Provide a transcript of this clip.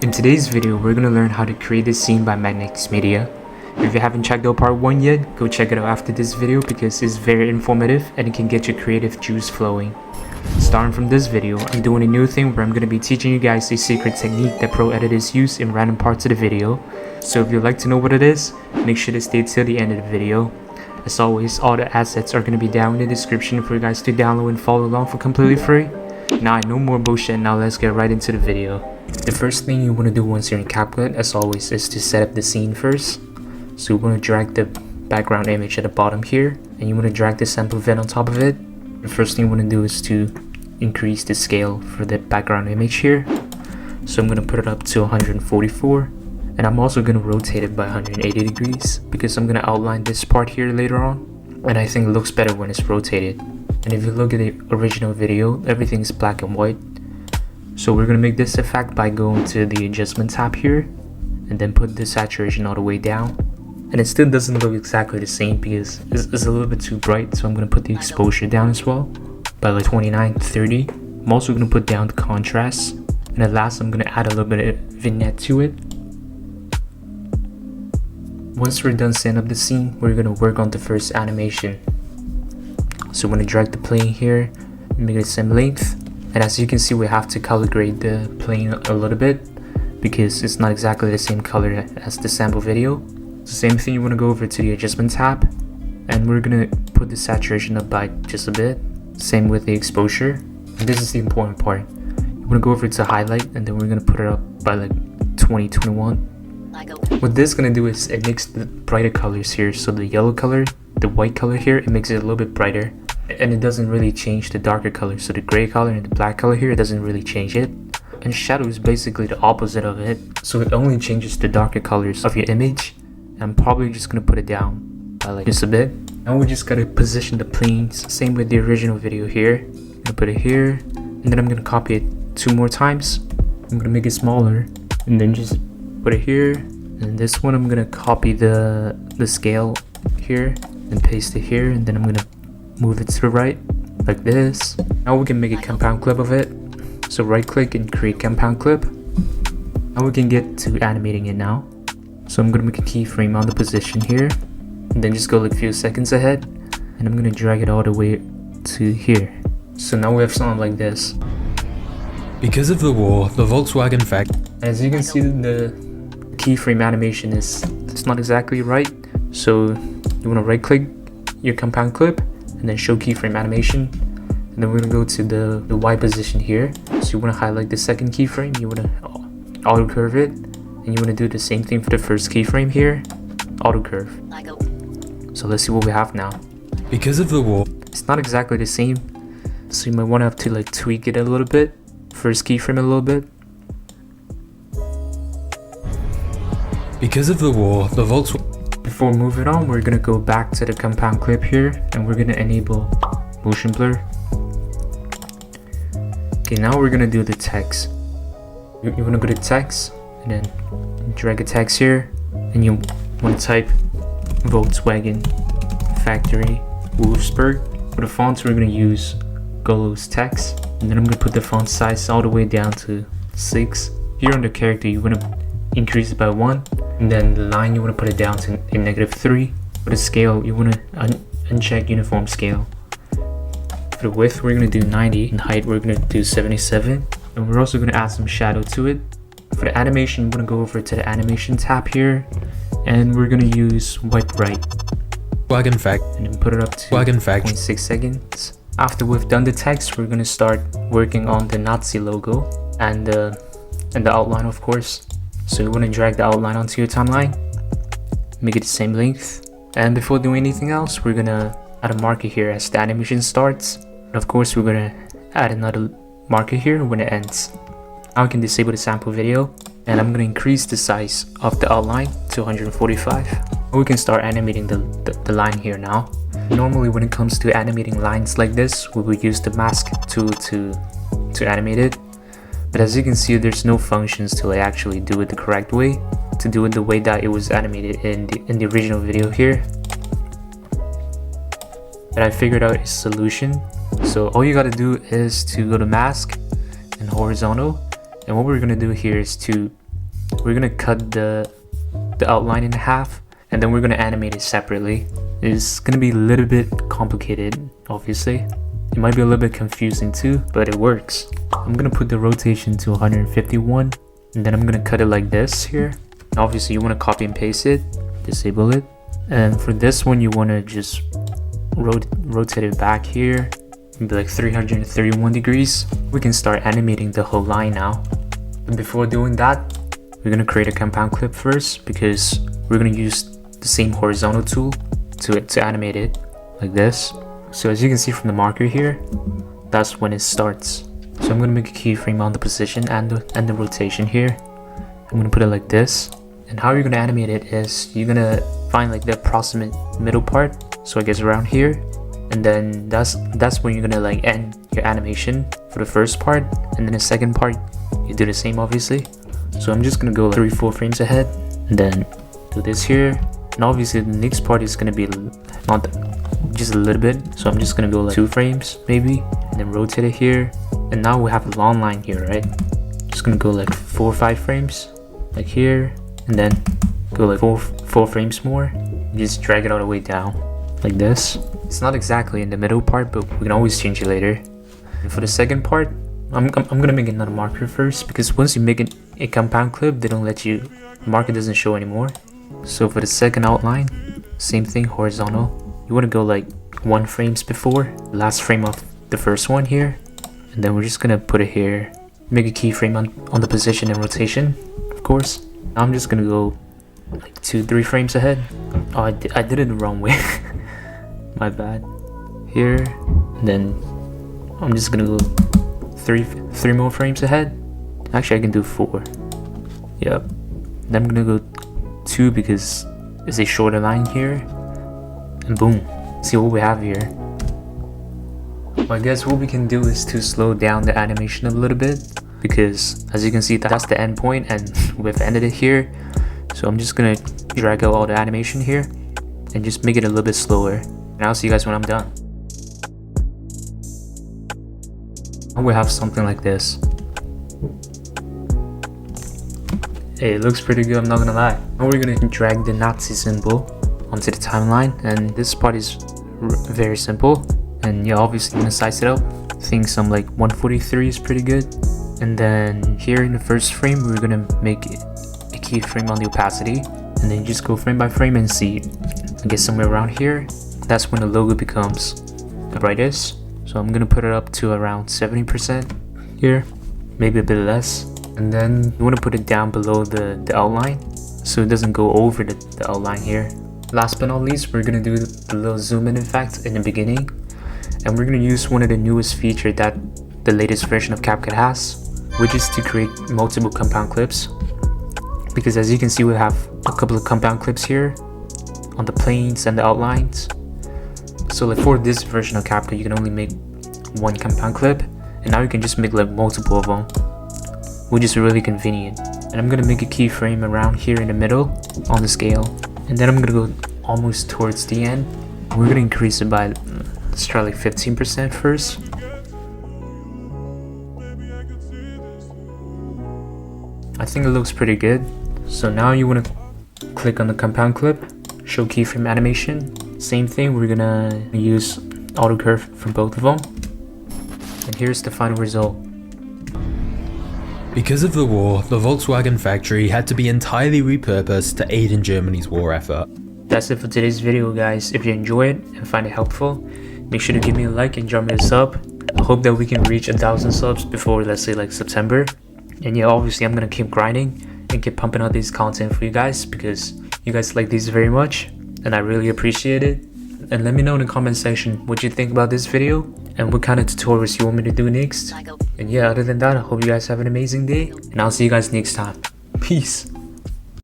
In today's video, we're going to learn how to create this scene by MagnatesMedia. If you haven't checked out part 1 yet, go check it out after this video because it's very informative and it can get your creative juice flowing. Starting from this video, I'm doing a new thing where I'm going to be teaching you guys a secret technique that pro editors use in random parts of the video. So if you'd like to know what it is, make sure to stay till the end of the video. As always, all the assets are going to be down in the description for you guys to download and follow along for completely free. Now, no more bullshit, now let's get right into the video. The first thing you want to do once you're in CapCut, as always, is to set up the scene first. So you want to drag the background image at the bottom here, and you want to drag the sample vid on top of it. The first thing you want to do is to increase the scale for the background image here. So I'm going to put it up to 144, and I'm also going to rotate it by 180 degrees because I'm going to outline this part here later on, and I think it looks better when it's rotated. And if you look at the original video, everything's black and white. So we're going to make this effect by going to the adjustment tab here and then put the saturation all the way down. And it still doesn't look exactly the same because it's a little bit too bright, so I'm going to put the exposure down as well by like 29, 30. I'm also going to put down the contrast, and at last I'm going to add a little bit of vignette to it. Once we're done setting up the scene, we're going to work on the first animation. So I'm going to drag the plane here, make it the same length, and as you can see we have to color grade the plane a little bit because it's not exactly the same color as the sample video. So same thing, you want to go over to the adjustment tab, and we're going to put the saturation up by just a bit. Same with the exposure, and this is the important part. You want to go over to highlight, and then we're going to put it up by like 20, 21. What this is going to do is it makes the brighter colors here, so the yellow color, the white color here, it makes it a little bit brighter, and it doesn't really change the darker color. So the gray color and the black color here, it doesn't really change it. And shadow is basically the opposite of it, so it only changes the darker colors of your image. I'm probably just gonna put it down by like just a bit. Now we just gotta position the planes, same with the original video here. I'm gonna put it here, and then I'm gonna copy it 2 more times. I'm gonna make it smaller, and then just put it here. And this one I'm gonna copy the scale here and paste it here, and then I'm gonna move it to the right like this. Now we can make a compound clip of it. So right click and create compound clip. Now we can get to animating it now. So I'm gonna make a keyframe on the position here, and then just go like a few seconds ahead, and I'm gonna drag it all the way to here. So now we have something like this. Because of the war, the Volkswagen fact. As you can see, the keyframe animation it's not exactly right. So you wanna right click your compound clip and then show keyframe animation, and then we're gonna go to the Y position here. So you wanna highlight the second keyframe, you wanna auto curve it, and you want to do the same thing for the first keyframe here, auto curve. So let's see what we have now. Because of the war, it's not exactly the same, so you might want to have to like tweak it a little bit, first keyframe a little bit. Because of the war, the Volkswagen. Before moving on, we're gonna go back to the compound clip here, and we're gonna enable motion blur. Okay, now we're gonna do the text. You want to go to text, and then drag a text here, and you want to type Volkswagen Factory Wolfsburg. For the fonts, we're going to use Golos text, and then I'm going to put the font size all the way down to 6. Here on the character, you want to increase it by 1, and then the line, you want to put it down to a -3. For the scale, you want to uncheck uniform scale. For the width, we're going to do 90, and height, we're going to do 77, and we're also going to add some shadow to it. For the animation, I'm going to go over to the animation tab here, and we're going to use white bright Wagon fact, and then put it up to 0.6 seconds. After we've done the text, we're going to start working on the Nazi logo and the outline, of course. So you want to drag the outline onto your timeline, make it the same length, and before doing anything else, we're going to add a marker here as the animation starts. And of course, we're going to add another marker here when it ends. Now we can disable the sample video, and I'm going to increase the size of the outline to 145. We can start animating the line here now. Normally when it comes to animating lines like this, we would use the mask tool to animate it. But as you can see, there's no functions to like actually do it the correct way, to do it the way that it was animated in the original video here. But I figured out a solution. So all you gotta do is to go to mask and horizontal, and what we're gonna do here is to we're gonna cut the outline in half, and then we're gonna animate it separately. It's gonna be a little bit complicated, obviously. It might be a little bit confusing too, but it works. I'm gonna put the rotation to 151, and then I'm gonna cut it like this here. And obviously you wanna copy and paste it, disable it. And for this one, you wanna just rotate it back here, maybe like 331 degrees. We can start animating the whole line now. But before doing that, we're gonna create a compound clip first, because we're gonna use the same horizontal tool to animate it like this. So as you can see from the marker here, that's when it starts. So I'm gonna make a keyframe on the position and the rotation here. I'm gonna put it like this. And how you're gonna animate it is you're gonna find like the approximate middle part. So I guess around here, and then that's when you're gonna like end your animation for the first part, and then the second part you do the same obviously. So I'm just gonna go like 3-4 frames ahead, and then do this here. And obviously the next part is gonna be not just a little bit, so I'm just gonna go like 2 frames maybe, and then rotate it here. And now we have a long line here, right? Just gonna go like 4 or 5 frames like here, and then go like 4 frames more. Just drag it all the way down like this. It's not exactly in the middle part, but we can always change it later. And for the second part, I'm gonna make another marker first, because once you make a compound clip, they don't let you, the marker doesn't show anymore. So for the second outline, same thing, horizontal. You want to go like 1 frames before the last frame of the first one here, and then we're just gonna put it here. Make a keyframe on the position and rotation, of course. Now I'm just gonna go like 2-3 frames ahead. Oh, I did it the wrong way. My bad. Here, and then I'm just gonna go 3 more frames ahead. Actually, I can do 4. Yep. Then I'm gonna go 2 because it's a shorter line here. And boom. See what we have here. Well, I guess what we can do is to slow down the animation a little bit, because as you can see, that's the end point, and we've ended it here. So I'm just gonna drag out all the animation here and just make it a little bit slower. And I'll see you guys when I'm done. Now we have something like this. Hey, it looks pretty good, I'm not gonna lie. Now we're gonna drag the Nazi symbol onto the timeline, and this part is very simple. And yeah, obviously I'm gonna size it up. I think some like 143 is pretty good. And then here in the first frame, we're gonna make a keyframe on the opacity, and then just go frame by frame and see. I guess somewhere around here, that's when the logo becomes the brightest. So I'm gonna put it up to around 70% here, maybe a bit less. And then you wanna put it down below the outline, so it doesn't go over the outline here. Last but not least, we're gonna do the little zoom in effect in the beginning. And we're gonna use one of the newest features that the latest version of CapCut has, which is to create multiple compound clips. Because as you can see, we have a couple of compound clips here on the planes and the outlines. So like for this version of CapCut, you can only make 1 compound clip, and now you can just make like multiple of them, which is really convenient. And I'm gonna make a keyframe around here in the middle on the scale, and then I'm gonna go almost towards the end. We're gonna increase it by, let's try like 15% first. I think it looks pretty good. So now you wanna click on the compound clip, show keyframe animation. Same thing, we're gonna use auto curve for both of them. And here's the final result. Because of the war, the Volkswagen factory had to be entirely repurposed to aid in Germany's war effort. That's it for today's video, guys. If you enjoy it and find it helpful, make sure to give me a like and drop me a sub. I hope that we can reach 1,000 subs before, let's say, like September. And yeah, obviously I'm gonna keep grinding and keep pumping out these content for you guys, because you guys like these very much and I really appreciate it. And let me know in the comment section what you think about this video and what kind of tutorials you want me to do next. And yeah, other than that, I hope you guys have an amazing day, and I'll see you guys next time. Peace.